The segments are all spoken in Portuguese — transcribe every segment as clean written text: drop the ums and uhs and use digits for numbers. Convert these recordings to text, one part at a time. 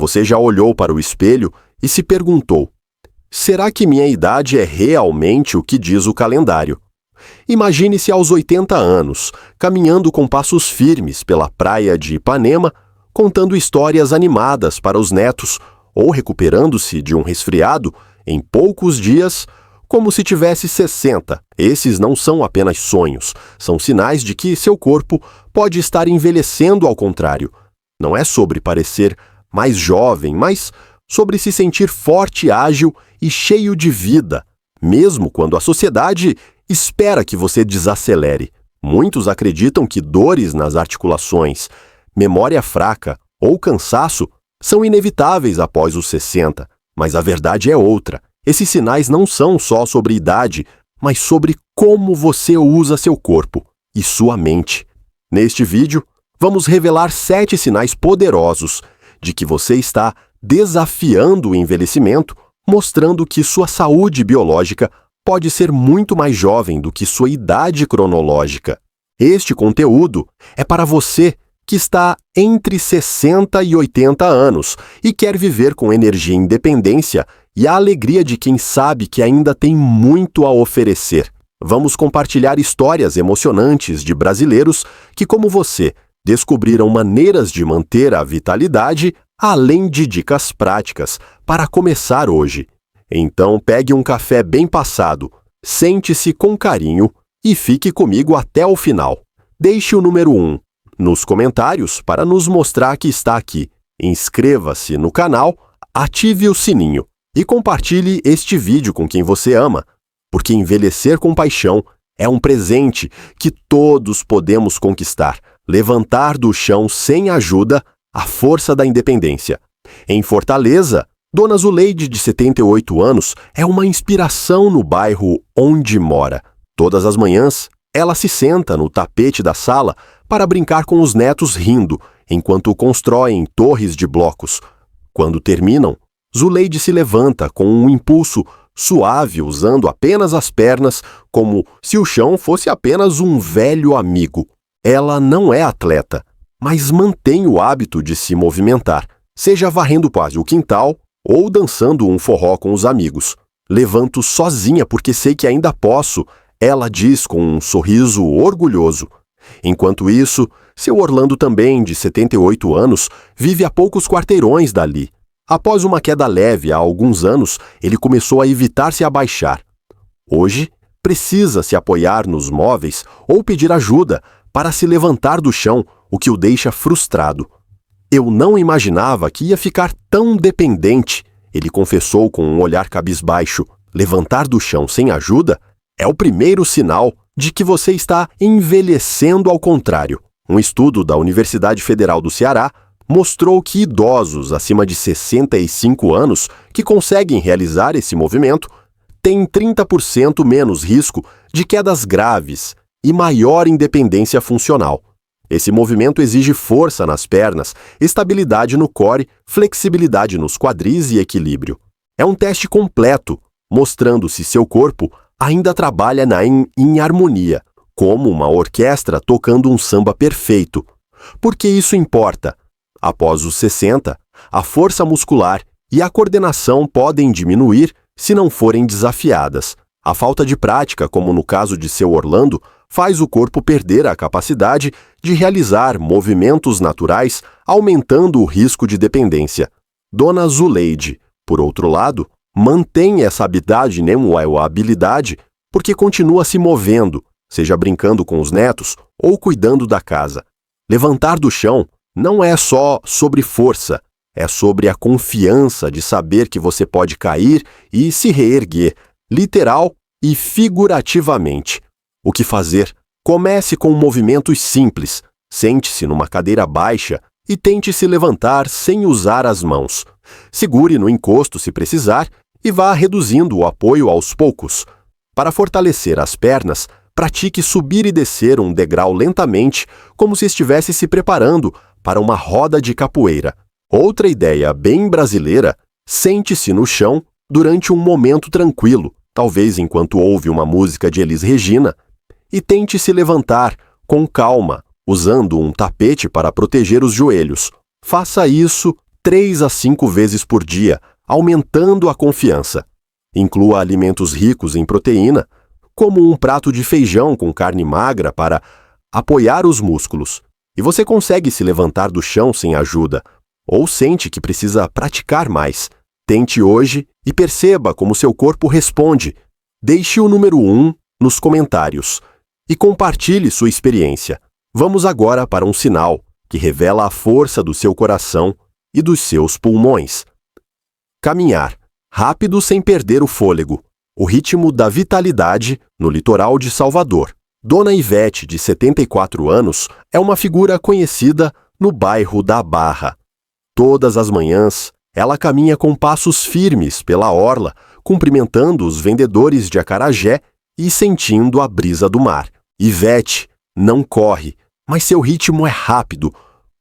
Você já olhou para o espelho e se perguntou: será que minha idade é realmente o que diz o calendário? Imagine-se aos 80 anos, caminhando com passos firmes pela praia de Ipanema, contando histórias animadas para os netos ou recuperando-se de um resfriado em poucos dias, como se tivesse 60. Esses não são apenas sonhos, são sinais de que seu corpo pode estar envelhecendo ao contrário. Não é sobre parecer mais jovem, mas sobre se sentir forte, ágil e cheio de vida, mesmo quando a sociedade espera que você desacelere. Muitos acreditam que dores nas articulações, memória fraca ou cansaço são inevitáveis após os 60, mas a verdade é outra. Esses sinais não são só sobre idade, mas sobre como você usa seu corpo e sua mente. Neste vídeo, vamos revelar 7 sinais poderosos de que você está desafiando o envelhecimento, mostrando que sua saúde biológica pode ser muito mais jovem do que sua idade cronológica. Este conteúdo é para você que está entre 60 e 80 anos e quer viver com energia e independência e a alegria de quem sabe que ainda tem muito a oferecer. Vamos compartilhar histórias emocionantes de brasileiros que, como você, descobriram maneiras de manter a vitalidade, além de dicas práticas para começar hoje. Então pegue um café bem passado, sente-se com carinho e fique comigo até o final. Deixe o número 1 nos comentários para nos mostrar que está aqui. Inscreva-se no canal, ative o sininho e compartilhe este vídeo com quem você ama, porque envelhecer com paixão é um presente que todos podemos conquistar. Levantar do chão sem ajuda, a força da independência. Em Fortaleza, Dona Zuleide, de 78 anos, é uma inspiração no bairro onde mora. Todas as manhãs, ela se senta no tapete da sala para brincar com os netos rindo, enquanto constroem torres de blocos. Quando terminam, Zuleide se levanta com um impulso suave, usando apenas as pernas, como se o chão fosse apenas um velho amigo. Ela não é atleta, mas mantém o hábito de se movimentar, seja varrendo quase o quintal ou dançando um forró com os amigos. Levanto sozinha porque sei que ainda posso, ela diz com um sorriso orgulhoso. Enquanto isso, seu Orlando também, de 78 anos, vive a poucos quarteirões dali. Após uma queda leve há alguns anos, ele começou a evitar se abaixar. Hoje, precisa se apoiar nos móveis ou pedir ajuda para se levantar do chão, o que o deixa frustrado. Eu não imaginava que ia ficar tão dependente, ele confessou com um olhar cabisbaixo. Levantar do chão sem ajuda é o primeiro sinal de que você está envelhecendo ao contrário. Um estudo da Universidade Federal do Ceará mostrou que idosos acima de 65 anos que conseguem realizar esse movimento têm 30% menos risco de quedas graves e maior independência funcional. Esse movimento exige força nas pernas, estabilidade no core, flexibilidade nos quadris e equilíbrio. É um teste completo, mostrando se seu corpo ainda trabalha em harmonia, como uma orquestra tocando um samba perfeito. Por que isso importa? Após os 60, a força muscular e a coordenação podem diminuir se não forem desafiadas. A falta de prática, como no caso de seu Orlando, faz o corpo perder a capacidade de realizar movimentos naturais, aumentando o risco de dependência. Dona Zuleide, por outro lado, mantém essa habilidade porque continua se movendo, seja brincando com os netos ou cuidando da casa. Levantar do chão não é só sobre força, é sobre a confiança de saber que você pode cair e se reerguer, literal e figurativamente. O que fazer? Comece com movimentos simples. Sente-se numa cadeira baixa e tente se levantar sem usar as mãos. Segure no encosto se precisar e vá reduzindo o apoio aos poucos. Para fortalecer as pernas, pratique subir e descer um degrau lentamente, como se estivesse se preparando para uma roda de capoeira. Outra ideia bem brasileira: sente-se no chão durante um momento tranquilo, talvez enquanto ouve uma música de Elis Regina, e tente se levantar com calma, usando um tapete para proteger os joelhos. Faça isso 3 a 5 vezes por dia, aumentando a confiança. Inclua alimentos ricos em proteína, como um prato de feijão com carne magra para apoiar os músculos. E você consegue se levantar do chão sem ajuda, ou sente que precisa praticar mais. Tente hoje e perceba como seu corpo responde. Deixe o número 1 nos comentários e compartilhe sua experiência. Vamos agora para um sinal que revela a força do seu coração e dos seus pulmões. Caminhar, rápido sem perder o fôlego. O ritmo da vitalidade no litoral de Salvador. Dona Ivete, de 74 anos, é uma figura conhecida no bairro da Barra. Todas as manhãs, ela caminha com passos firmes pela orla, cumprimentando os vendedores de acarajé e sentindo a brisa do mar. Ivete não corre, mas seu ritmo é rápido,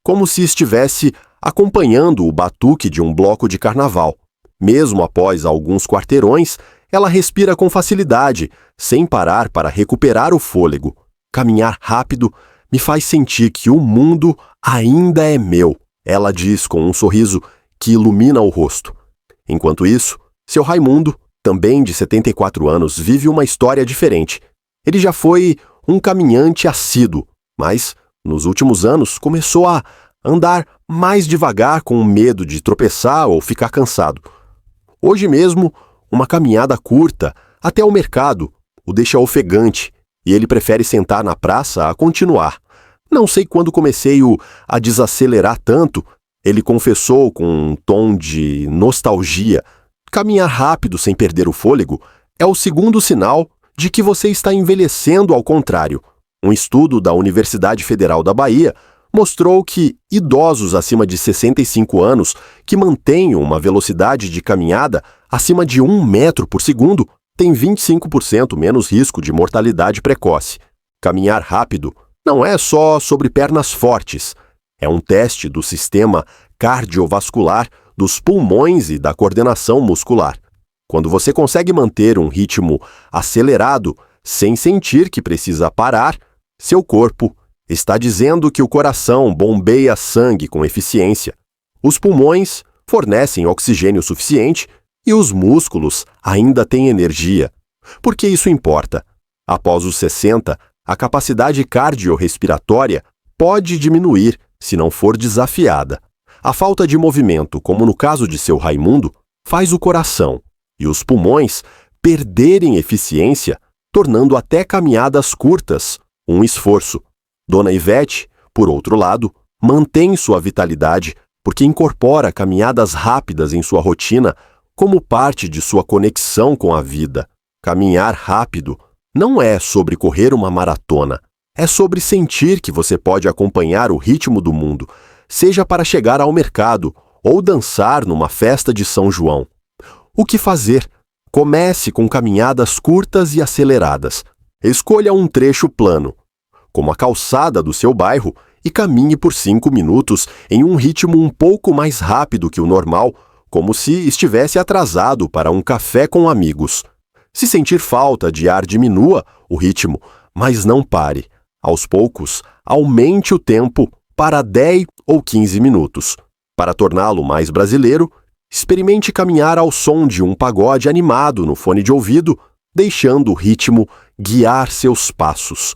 como se estivesse acompanhando o batuque de um bloco de carnaval. Mesmo após alguns quarteirões, ela respira com facilidade, sem parar para recuperar o fôlego. Caminhar rápido me faz sentir que o mundo ainda é meu, ela diz com um sorriso que ilumina o rosto. Enquanto isso, seu Raimundo, também de 74 anos, vive uma história diferente. Ele já foi um caminhante assíduo, mas, nos últimos anos, começou a andar mais devagar com medo de tropeçar ou ficar cansado. Hoje mesmo, uma caminhada curta até o mercado o deixa ofegante e ele prefere sentar na praça a continuar. Não sei quando comecei a desacelerar tanto, ele confessou com um tom de nostalgia. Caminhar rápido sem perder o fôlego é o segundo sinal de que você está envelhecendo ao contrário. Um estudo da Universidade Federal da Bahia mostrou que idosos acima de 65 anos que mantêm uma velocidade de caminhada acima de 1 metro por segundo têm 25% menos risco de mortalidade precoce. Caminhar rápido não é só sobre pernas fortes, é um teste do sistema cardiovascular, dos pulmões e da coordenação muscular. Quando você consegue manter um ritmo acelerado sem sentir que precisa parar, seu corpo está dizendo que o coração bombeia sangue com eficiência, os pulmões fornecem oxigênio suficiente e os músculos ainda têm energia. Por que isso importa? Após os 60, a capacidade cardiorrespiratória pode diminuir se não for desafiada. A falta de movimento, como no caso de seu Raimundo, faz o coração e os pulmões perderem eficiência, tornando até caminhadas curtas um esforço. Dona Ivete, por outro lado, mantém sua vitalidade porque incorpora caminhadas rápidas em sua rotina como parte de sua conexão com a vida. Caminhar rápido não é sobre correr uma maratona, é sobre sentir que você pode acompanhar o ritmo do mundo, seja para chegar ao mercado ou dançar numa festa de São João. O que fazer? Comece com caminhadas curtas e aceleradas. Escolha um trecho plano, como a calçada do seu bairro, e caminhe por 5 minutos em um ritmo um pouco mais rápido que o normal, como se estivesse atrasado para um café com amigos. Se sentir falta de ar, diminua o ritmo, mas não pare. Aos poucos, aumente o tempo para 10 ou 15 minutos. Para torná-lo mais brasileiro, experimente caminhar ao som de um pagode animado no fone de ouvido, deixando o ritmo guiar seus passos.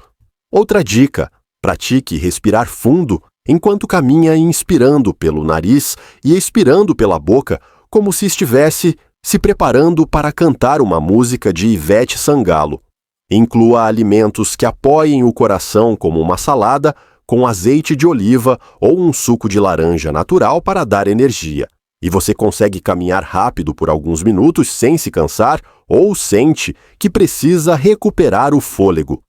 Outra dica: pratique respirar fundo enquanto caminha, inspirando pelo nariz e expirando pela boca, como se estivesse se preparando para cantar uma música de Ivete Sangalo. Inclua alimentos que apoiem o coração, como uma salada com azeite de oliva ou um suco de laranja natural para dar energia. E você consegue caminhar rápido por alguns minutos sem se cansar ou sente que precisa recuperar o fôlego.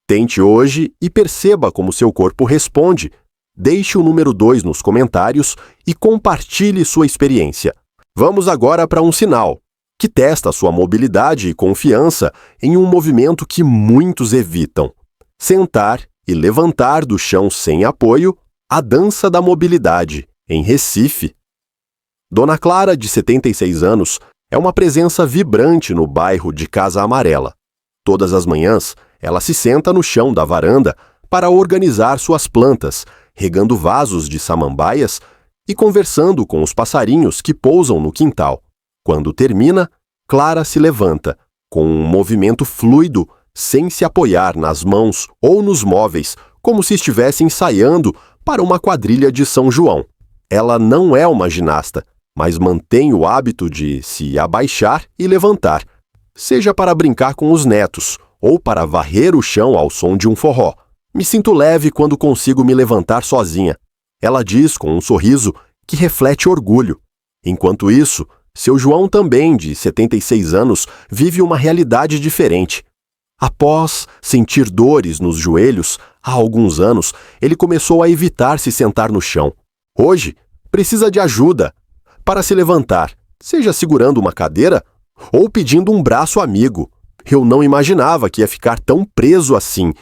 Tente hoje e perceba como seu corpo responde. Deixe o número 2 nos comentários e compartilhe sua experiência. Vamos agora para um sinal que testa sua mobilidade e confiança em um movimento que muitos evitam: sentar e levantar do chão sem apoio, a dança da mobilidade, em Recife. Dona Clara, de 76 anos, é uma presença vibrante no bairro de Casa Amarela. Todas as manhãs, ela se senta no chão da varanda para organizar suas plantas, regando vasos de samambaias e conversando com os passarinhos que pousam no quintal. Quando termina, Clara se levanta, com um movimento fluido, sem se apoiar nas mãos ou nos móveis, como se estivesse ensaiando para uma quadrilha de São João. Ela não é uma ginasta, mas mantém o hábito de se abaixar e levantar, seja para brincar com os netos ou para varrer o chão ao som de um forró. Me sinto leve quando consigo me levantar sozinha. Ela diz com um sorriso que reflete orgulho. Enquanto isso, seu João também, de 76 anos, vive uma realidade diferente. Após sentir dores nos joelhos, há alguns anos, ele começou a evitar se sentar no chão. Hoje, precisa de ajuda para se levantar, seja segurando uma cadeira ou pedindo um braço amigo. Eu não imaginava que ia ficar tão preso assim.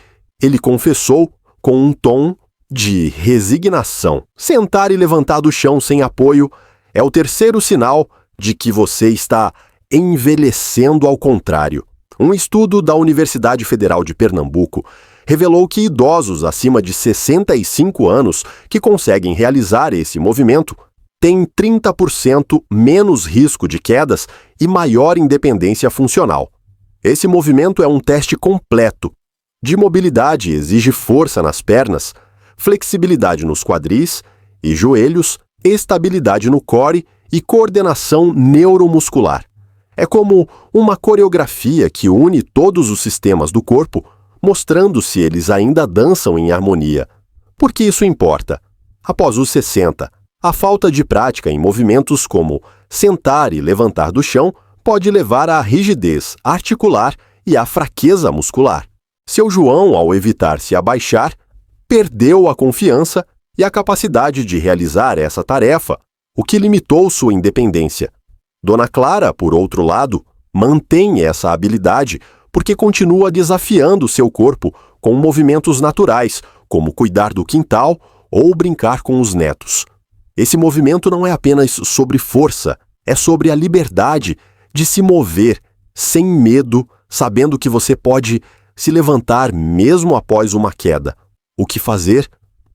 Ele confessou com um tom de resignação. Sentar e levantar do chão sem apoio é o terceiro sinal de que você está envelhecendo ao contrário. Um estudo da Universidade Federal de Pernambuco revelou que idosos acima de 65 anos que conseguem realizar esse movimento têm 30% menos risco de quedas e maior independência funcional. Esse movimento é um teste completo. De mobilidade exige força nas pernas, flexibilidade nos quadris e joelhos, estabilidade no core e coordenação neuromuscular. É como uma coreografia que une todos os sistemas do corpo, mostrando se eles ainda dançam em harmonia. Por que isso importa? Após os 60, a falta de prática em movimentos como sentar e levantar do chão pode levar à rigidez articular e à fraqueza muscular. Seu João, ao evitar se abaixar, perdeu a confiança e a capacidade de realizar essa tarefa, o que limitou sua independência. Dona Clara, por outro lado, mantém essa habilidade porque continua desafiando seu corpo com movimentos naturais, como cuidar do quintal ou brincar com os netos. Esse movimento não é apenas sobre força, é sobre a liberdade de se mover sem medo, sabendo que você pode se levantar mesmo após uma queda. O que fazer?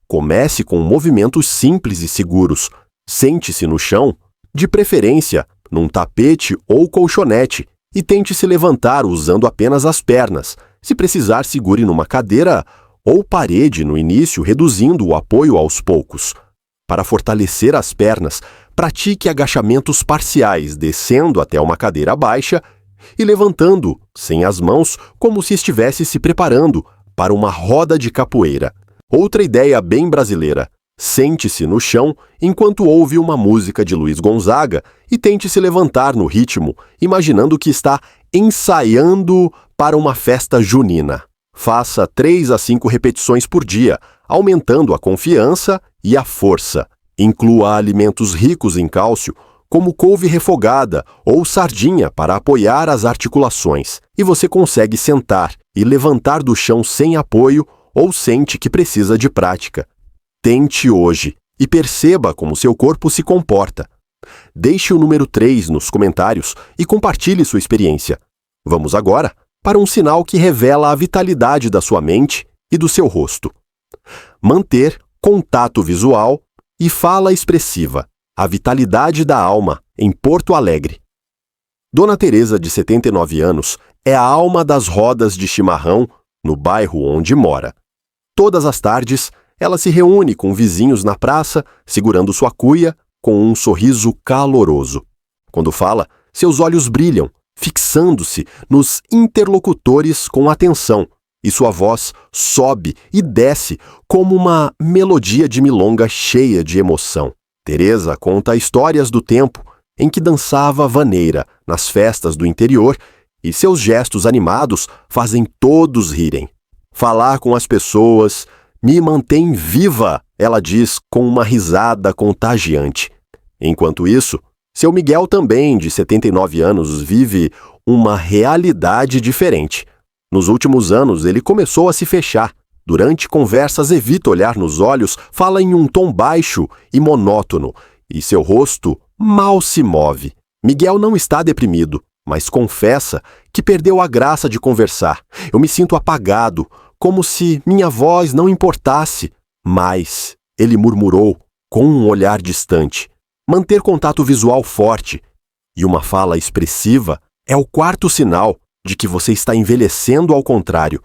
Comece com movimentos simples e seguros. Sente-se no chão, de preferência num tapete ou colchonete, e tente se levantar usando apenas as pernas. Se precisar, segure numa cadeira ou parede no início, reduzindo o apoio aos poucos. Para fortalecer as pernas, pratique agachamentos parciais, descendo até uma cadeira baixa e levantando, sem as mãos, como se estivesse se preparando para uma roda de capoeira. Outra ideia bem brasileira: sente-se no chão enquanto ouve uma música de Luiz Gonzaga e tente se levantar no ritmo, imaginando que está ensaiando para uma festa junina. Faça 3 a 5 repetições por dia, aumentando a confiança e a força. Inclua alimentos ricos em cálcio, como couve refogada ou sardinha para apoiar as articulações, e você consegue sentar e levantar do chão sem apoio ou sente que precisa de prática. Tente hoje e perceba como seu corpo se comporta. Deixe o número 3 nos comentários e compartilhe sua experiência. Vamos agora para um sinal que revela a vitalidade da sua mente e do seu rosto. Manter contato visual e fala expressiva. A vitalidade da alma, em Porto Alegre. Dona Teresa, de 79 anos, é a alma das rodas de chimarrão no bairro onde mora. Todas as tardes, ela se reúne com vizinhos na praça, segurando sua cuia, com um sorriso caloroso. Quando fala, seus olhos brilham, fixando-se nos interlocutores com atenção, e sua voz sobe e desce como uma melodia de milonga cheia de emoção. Teresa conta histórias do tempo em que dançava vaneira nas festas do interior e seus gestos animados fazem todos rirem. Falar com as pessoas me mantém viva, ela diz com uma risada contagiante. Enquanto isso, seu Miguel também, de 79 anos, vive uma realidade diferente. Nos últimos anos, ele começou a se fechar. Durante conversas, evita olhar nos olhos, fala em um tom baixo e monótono, e seu rosto mal se move. Miguel não está deprimido, mas confessa que perdeu a graça de conversar. Eu me sinto apagado, como se minha voz não importasse. Mas, ele murmurou, com um olhar distante, manter contato visual forte e uma fala expressiva é o quarto sinal de que você está envelhecendo ao contrário.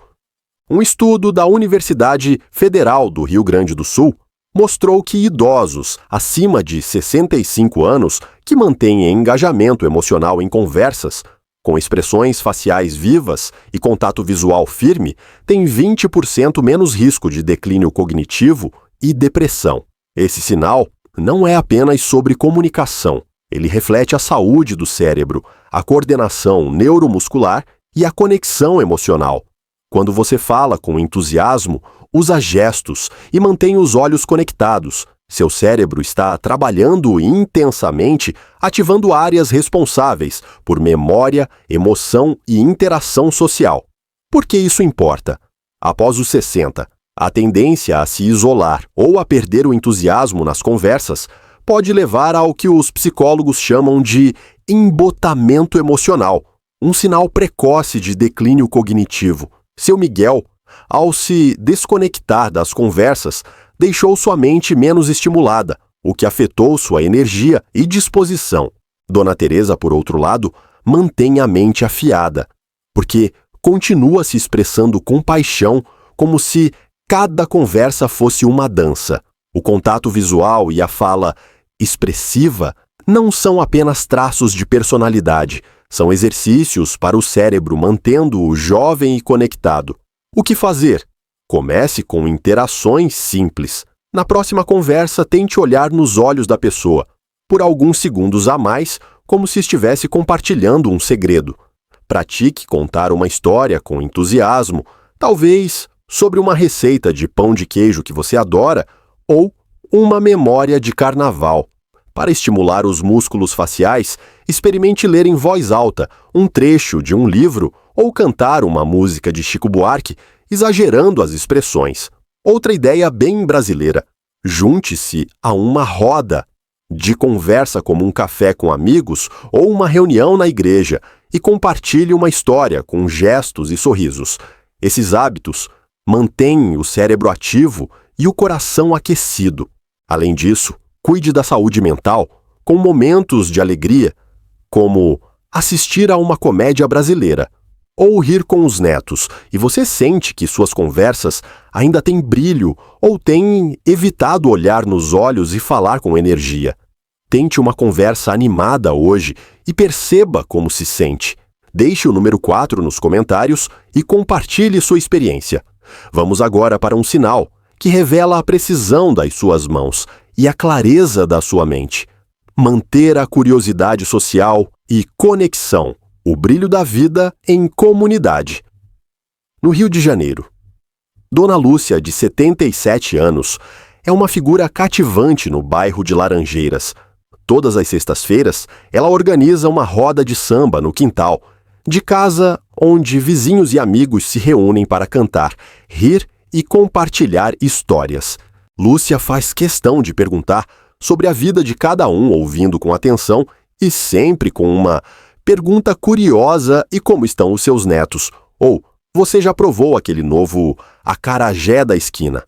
Um estudo da Universidade Federal do Rio Grande do Sul mostrou que idosos acima de 65 anos que mantêm engajamento emocional em conversas, com expressões faciais vivas e contato visual firme, têm 20% menos risco de declínio cognitivo e depressão. Esse sinal não é apenas sobre comunicação. Ele reflete a saúde do cérebro, a coordenação neuromuscular e a conexão emocional. Quando você fala com entusiasmo, usa gestos e mantém os olhos conectados. Seu cérebro está trabalhando intensamente, ativando áreas responsáveis por memória, emoção e interação social. Por que isso importa? Após os 60, a tendência a se isolar ou a perder o entusiasmo nas conversas pode levar ao que os psicólogos chamam de embotamento emocional, um sinal precoce de declínio cognitivo. Seu Miguel, ao se desconectar das conversas, deixou sua mente menos estimulada, o que afetou sua energia e disposição. Dona Teresa, por outro lado, mantém a mente afiada, porque continua se expressando com paixão, como se cada conversa fosse uma dança. O contato visual e a fala expressiva não são apenas traços de personalidade, são exercícios para o cérebro mantendo-o jovem e conectado. O que fazer? Comece com interações simples. Na próxima conversa, tente olhar nos olhos da pessoa, por alguns segundos a mais, como se estivesse compartilhando um segredo. Pratique contar uma história com entusiasmo, talvez sobre uma receita de pão de queijo que você adora ou uma memória de carnaval. Para estimular os músculos faciais, experimente ler em voz alta um trecho de um livro ou cantar uma música de Chico Buarque, exagerando as expressões. Outra ideia bem brasileira: junte-se a uma roda de conversa como um café com amigos ou uma reunião na igreja e compartilhe uma história com gestos e sorrisos. Esses hábitos mantêm o cérebro ativo e o coração aquecido. Além disso, cuide da saúde mental com momentos de alegria, como assistir a uma comédia brasileira ou rir com os netos, e você sente que suas conversas ainda têm brilho ou têm evitado olhar nos olhos e falar com energia. Tente uma conversa animada hoje e perceba como se sente. Deixe o número 4 nos comentários e compartilhe sua experiência. Vamos agora para um sinal que revela a precisão das suas mãos e a clareza da sua mente. Manter a curiosidade social e conexão. O brilho da vida em comunidade. No Rio de Janeiro, Dona Lúcia, de 77 anos, é uma figura cativante no bairro de Laranjeiras. Todas as sextas-feiras, ela organiza uma roda de samba no quintal, de casa onde vizinhos e amigos se reúnem para cantar, rir e compartilhar histórias. Lúcia faz questão de perguntar sobre a vida de cada um, ouvindo com atenção e sempre com uma pergunta curiosa: e como estão os seus netos? Ou, você já provou aquele novo acarajé da esquina?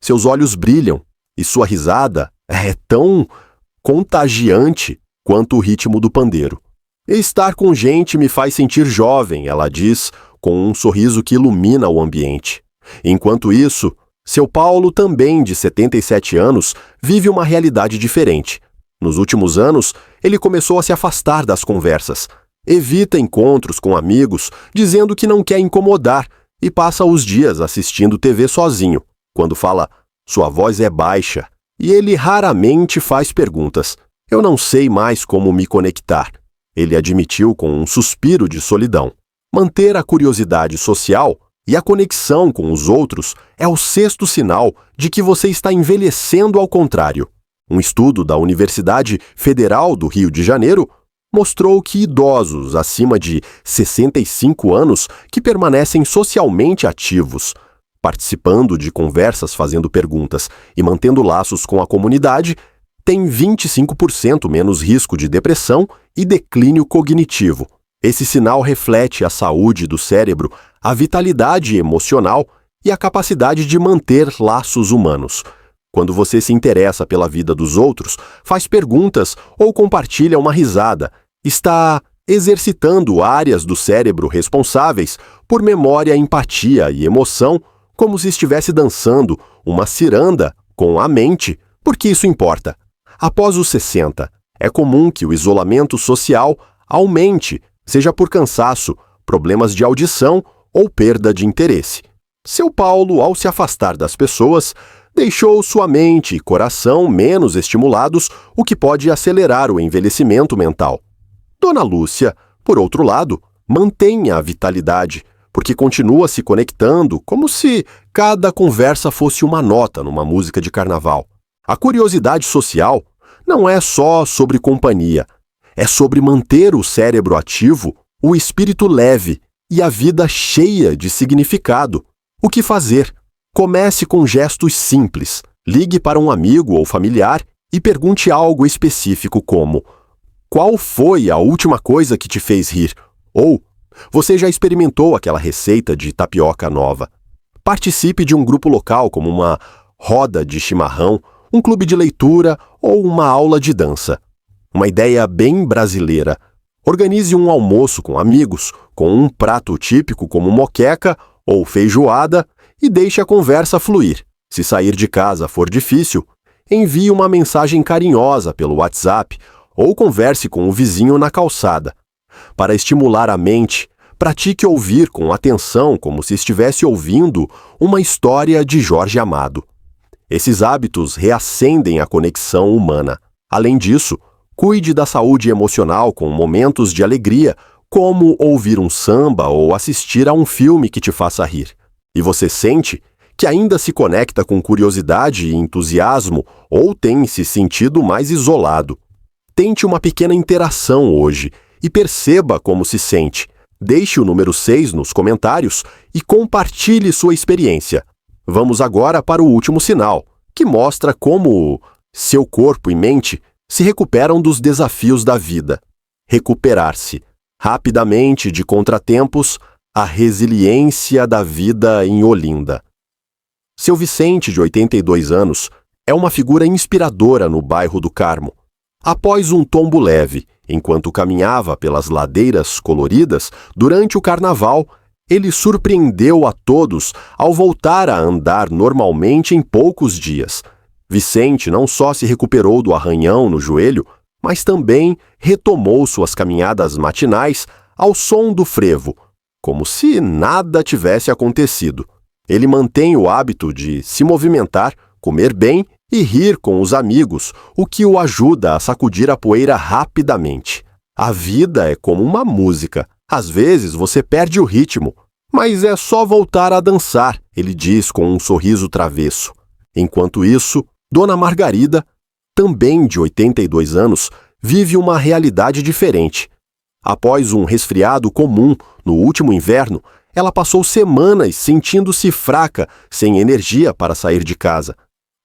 Seus olhos brilham e sua risada é tão contagiante quanto o ritmo do pandeiro. Estar com gente me faz sentir jovem, ela diz, com um sorriso que ilumina o ambiente. Enquanto isso, seu Paulo, também de 77 anos, vive uma realidade diferente. Nos últimos anos, ele começou a se afastar das conversas. Evita encontros com amigos, dizendo que não quer incomodar, e passa os dias assistindo TV sozinho. Quando fala, sua voz é baixa, e ele raramente faz perguntas. Eu não sei mais como me conectar, ele admitiu com um suspiro de solidão. Manter a curiosidade social e a conexão com os outros é o sexto sinal de que você está envelhecendo ao contrário. Um estudo da Universidade Federal do Rio de Janeiro mostrou que idosos acima de 65 anos que permanecem socialmente ativos, participando de conversas, fazendo perguntas e mantendo laços com a comunidade, têm 25% menos risco de depressão e declínio cognitivo. Esse sinal reflete a saúde do cérebro, a vitalidade emocional e a capacidade de manter laços humanos. Quando você se interessa pela vida dos outros, faz perguntas ou compartilha uma risada, está exercitando áreas do cérebro responsáveis por memória, empatia e emoção, como se estivesse dançando uma ciranda com a mente, porque isso importa. Após os 60, é comum que o isolamento social aumente, seja por cansaço, problemas de audição ou perda de interesse. Seu Paulo, ao se afastar das pessoas, deixou sua mente e coração menos estimulados, o que pode acelerar o envelhecimento mental. Dona Lúcia, por outro lado, mantém a vitalidade, porque continua se conectando como se cada conversa fosse uma nota numa música de carnaval. A curiosidade social não é só sobre companhia, é sobre manter o cérebro ativo, o espírito leve e a vida cheia de significado. O que fazer? Comece com gestos simples. Ligue para um amigo ou familiar e pergunte algo específico como: qual foi a última coisa que te fez rir? Ou, você já experimentou aquela receita de tapioca nova? Participe de um grupo local como uma roda de chimarrão, um clube de leitura ou uma aula de dança. Uma ideia bem brasileira. Organize um almoço com amigos, com um prato típico como moqueca ou feijoada e deixe a conversa fluir. Se sair de casa for difícil, envie uma mensagem carinhosa pelo WhatsApp ou converse com o vizinho na calçada. Para estimular a mente, pratique ouvir com atenção como se estivesse ouvindo uma história de Jorge Amado. Esses hábitos reacendem a conexão humana. Além disso, cuide da saúde emocional com momentos de alegria, como ouvir um samba ou assistir a um filme que te faça rir. E você sente que ainda se conecta com curiosidade e entusiasmo ou tem se sentido mais isolado. Tente uma pequena interação hoje e perceba como se sente. Deixe o número 6 nos comentários e compartilhe sua experiência. Vamos agora para o último sinal, que mostra como seu corpo e mente se recuperam dos desafios da vida. Recuperar-se rapidamente de contratempos, a resiliência da vida em Olinda. Seu Vicente, de 82 anos, é uma figura inspiradora no bairro do Carmo. Após um tombo leve, enquanto caminhava pelas ladeiras coloridas durante o carnaval, ele surpreendeu a todos ao voltar a andar normalmente em poucos dias. Vicente não só se recuperou do arranhão no joelho, mas também retomou suas caminhadas matinais ao som do frevo, como se nada tivesse acontecido. Ele mantém o hábito de se movimentar, comer bem e rir com os amigos, o que o ajuda a sacudir a poeira rapidamente. A vida é como uma música. Às vezes você perde o ritmo, mas é só voltar a dançar, ele diz com um sorriso travesso. Enquanto isso, Dona Margarida, também de 82 anos, vive uma realidade diferente. Após um resfriado comum no último inverno, ela passou semanas sentindo-se fraca, sem energia para sair de casa.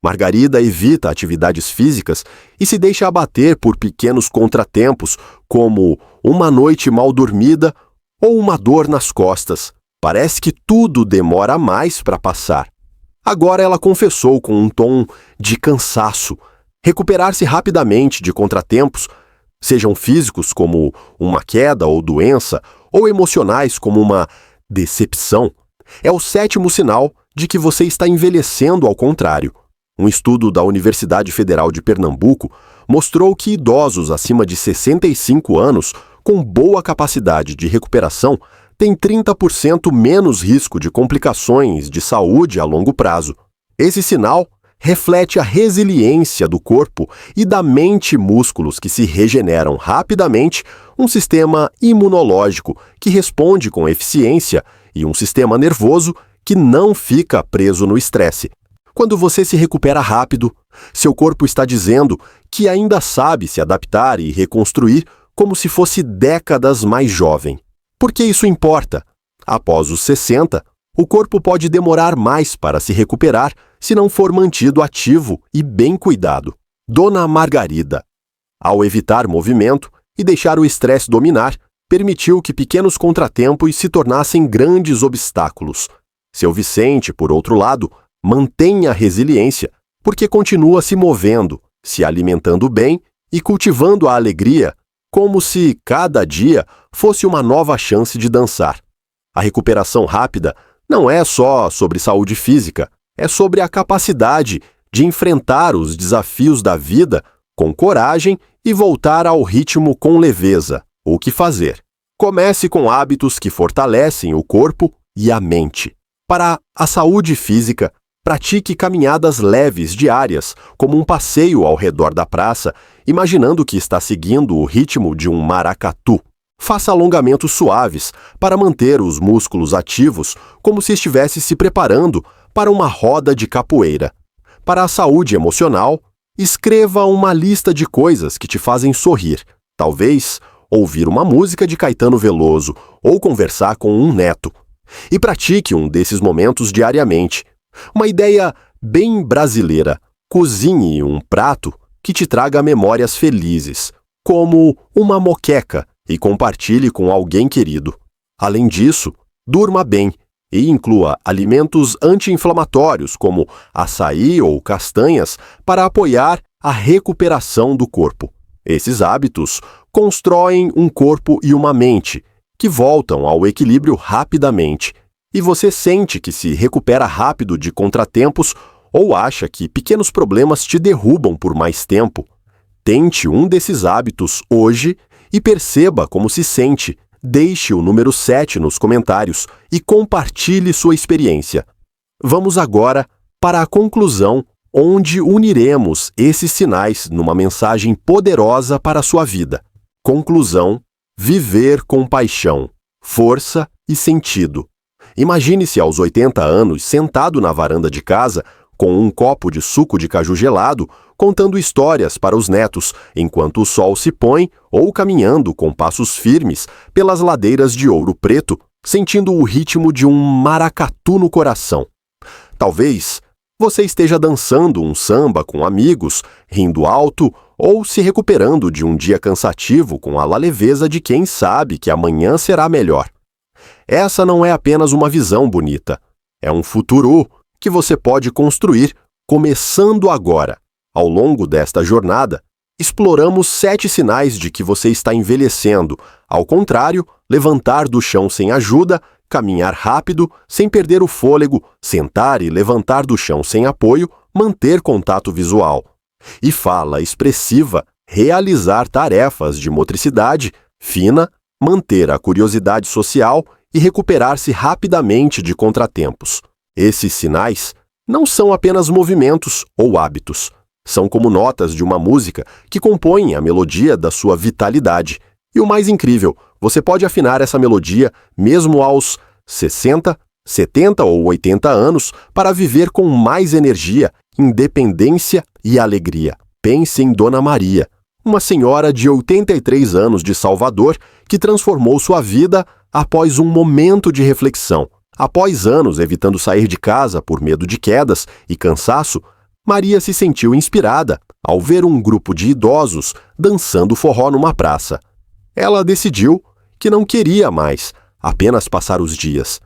Margarida evita atividades físicas e se deixa abater por pequenos contratempos, como uma noite mal dormida ou uma dor nas costas. Parece que tudo demora mais para passar. Agora ela confessou com um tom de cansaço. Recuperar-se rapidamente de contratempos, sejam físicos como uma queda ou doença, ou emocionais como uma decepção, é o 7º sinal de que você está envelhecendo ao contrário. Um estudo da Universidade Federal de Pernambuco mostrou que idosos acima de 65 anos, com boa capacidade de recuperação, têm 30% menos risco de complicações de saúde a longo prazo. Esse sinal reflete a resiliência do corpo e da mente, músculos que se regeneram rapidamente, um sistema imunológico que responde com eficiência e um sistema nervoso que não fica preso no estresse. Quando você se recupera rápido, seu corpo está dizendo que ainda sabe se adaptar e reconstruir como se fosse décadas mais jovem. Por que isso importa? Após os 60, o corpo pode demorar mais para se recuperar se não for mantido ativo e bem cuidado. Dona Margarida, ao evitar movimento e deixar o estresse dominar, permitiu que pequenos contratempos se tornassem grandes obstáculos. Seu Vicente, por outro lado, mantém a resiliência, porque continua se movendo, se alimentando bem e cultivando a alegria, como se cada dia fosse uma nova chance de dançar. A recuperação rápida não é só sobre saúde física, é sobre a capacidade de enfrentar os desafios da vida com coragem e voltar ao ritmo com leveza. O que fazer? Comece com hábitos que fortalecem o corpo e a mente. Para a saúde física, pratique caminhadas leves diárias, como um passeio ao redor da praça, imaginando que está seguindo o ritmo de um maracatu. Faça alongamentos suaves para manter os músculos ativos, como se estivesse se preparando para uma roda de capoeira. Para a saúde emocional, escreva uma lista de coisas que te fazem sorrir. Talvez ouvir uma música de Caetano Veloso ou conversar com um neto. E pratique um desses momentos diariamente. Uma ideia bem brasileira: cozinhe um prato que te traga memórias felizes, como uma moqueca, e compartilhe com alguém querido. Além disso, durma bem e inclua alimentos anti-inflamatórios, como açaí ou castanhas, para apoiar a recuperação do corpo. Esses hábitos constroem um corpo e uma mente que voltam ao equilíbrio rapidamente, e você sente que se recupera rápido de contratempos ou acha que pequenos problemas te derrubam por mais tempo. Tente um desses hábitos hoje e perceba como se sente. Deixe o número 7 nos comentários e compartilhe sua experiência. Vamos agora para a conclusão, onde uniremos esses sinais numa mensagem poderosa para a sua vida. Conclusão: viver com paixão, força e sentido. Imagine-se aos 80 anos sentado na varanda de casa com um copo de suco de caju gelado, contando histórias para os netos enquanto o sol se põe, ou caminhando com passos firmes pelas ladeiras de Ouro Preto, sentindo o ritmo de um maracatu no coração. Talvez você esteja dançando um samba com amigos, rindo alto ou se recuperando de um dia cansativo com a leveza de quem sabe que amanhã será melhor. Essa não é apenas uma visão bonita, é um futuro que você pode construir começando agora. Ao longo desta jornada, exploramos 7 sinais de que você está envelhecendo. Ao contrário, levantar do chão sem ajuda, caminhar rápido, sem perder o fôlego, sentar e levantar do chão sem apoio, manter contato visual. E fala expressiva, realizar tarefas de motricidade fina, manter a curiosidade social e recuperar-se rapidamente de contratempos. Esses sinais não são apenas movimentos ou hábitos. São como notas de uma música que compõem a melodia da sua vitalidade. E o mais incrível, você pode afinar essa melodia mesmo aos 60, 70 ou 80 anos para viver com mais energia, independência e alegria. Pense em Dona Maria, uma senhora de 83 anos de Salvador que transformou sua vida após um momento de reflexão. Após anos evitando sair de casa por medo de quedas e cansaço, Maria se sentiu inspirada ao ver um grupo de idosos dançando forró numa praça. Ela decidiu que não queria mais apenas passar os dias.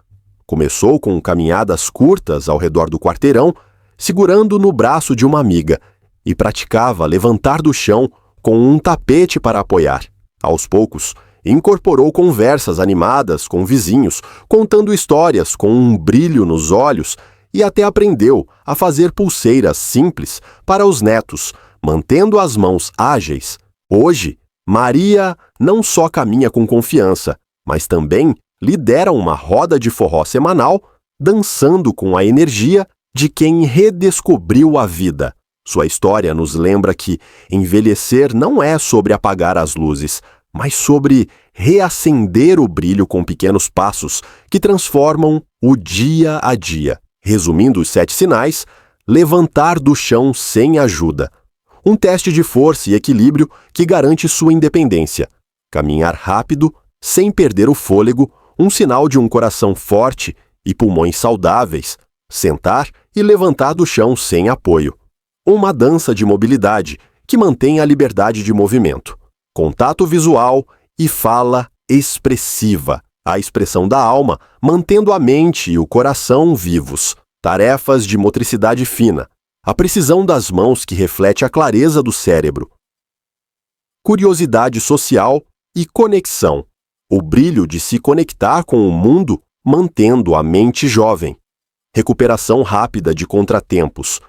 Começou com caminhadas curtas ao redor do quarteirão, segurando no braço de uma amiga, e praticava levantar do chão com um tapete para apoiar. Aos poucos, incorporou conversas animadas com vizinhos, contando histórias com um brilho nos olhos, e até aprendeu a fazer pulseiras simples para os netos, mantendo as mãos ágeis. Hoje, Maria não só caminha com confiança, mas também lidera uma roda de forró semanal, dançando com a energia de quem redescobriu a vida. Sua história nos lembra que envelhecer não é sobre apagar as luzes, mas sobre reacender o brilho com pequenos passos que transformam o dia a dia. Resumindo os 7 sinais: levantar do chão sem ajuda. Um teste de força e equilíbrio que garante sua independência. Caminhar rápido, sem perder o fôlego, um sinal de um coração forte e pulmões saudáveis. Sentar e levantar do chão sem apoio. Uma dança de mobilidade que mantém a liberdade de movimento. Contato visual e fala expressiva, a expressão da alma, mantendo a mente e o coração vivos. Tarefas de motricidade fina, a precisão das mãos que reflete a clareza do cérebro. Curiosidade social e conexão. O brilho de se conectar com o mundo mantendo a mente jovem. Recuperação rápida de contratempos.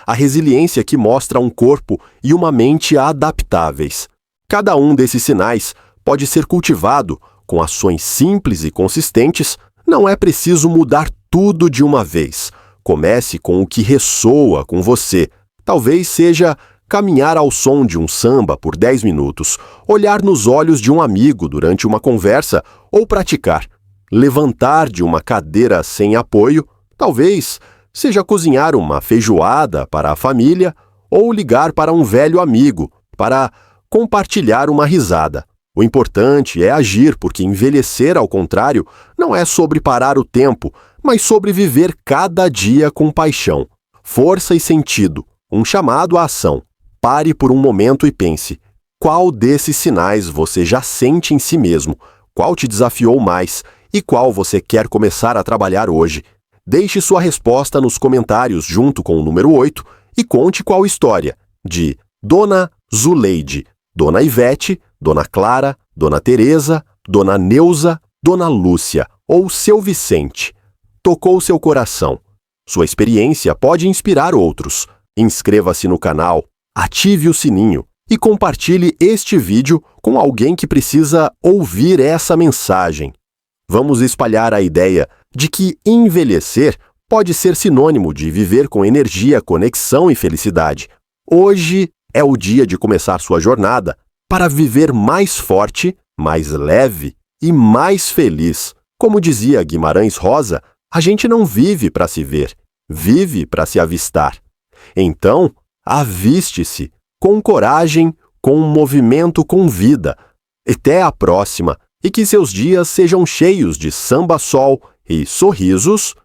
A resiliência que mostra um corpo e uma mente adaptáveis. Cada um desses sinais pode ser cultivado com ações simples e consistentes. Não é preciso mudar tudo de uma vez. Comece com o que ressoa com você. Talvez seja caminhar ao som de um samba por 10 minutos, olhar nos olhos de um amigo durante uma conversa ou praticar. Levantar de uma cadeira sem apoio, talvez seja cozinhar uma feijoada para a família ou ligar para um velho amigo para compartilhar uma risada. O importante é agir, porque envelhecer, ao contrário, não é sobre parar o tempo, mas sobre viver cada dia com paixão, força e sentido, um chamado à ação. Pare por um momento e pense: qual desses sinais você já sente em si mesmo? Qual te desafiou mais? E qual você quer começar a trabalhar hoje? Deixe sua resposta nos comentários junto com o número 8 e conte qual história de Dona Zuleide, Dona Ivete, Dona Clara, Dona Teresa, Dona Neuza, Dona Lúcia ou Seu Vicente tocou seu coração. Sua experiência pode inspirar outros. Inscreva-se no canal, ative o sininho e compartilhe este vídeo com alguém que precisa ouvir essa mensagem. Vamos espalhar a ideia de que envelhecer pode ser sinônimo de viver com energia, conexão e felicidade. Hoje é o dia de começar sua jornada para viver mais forte, mais leve e mais feliz. Como dizia Guimarães Rosa, a gente não vive para se ver, vive para se avistar. Então, aviste-se com coragem, com movimento, com vida. Até a próxima, e que seus dias sejam cheios de samba-sol e sorrisos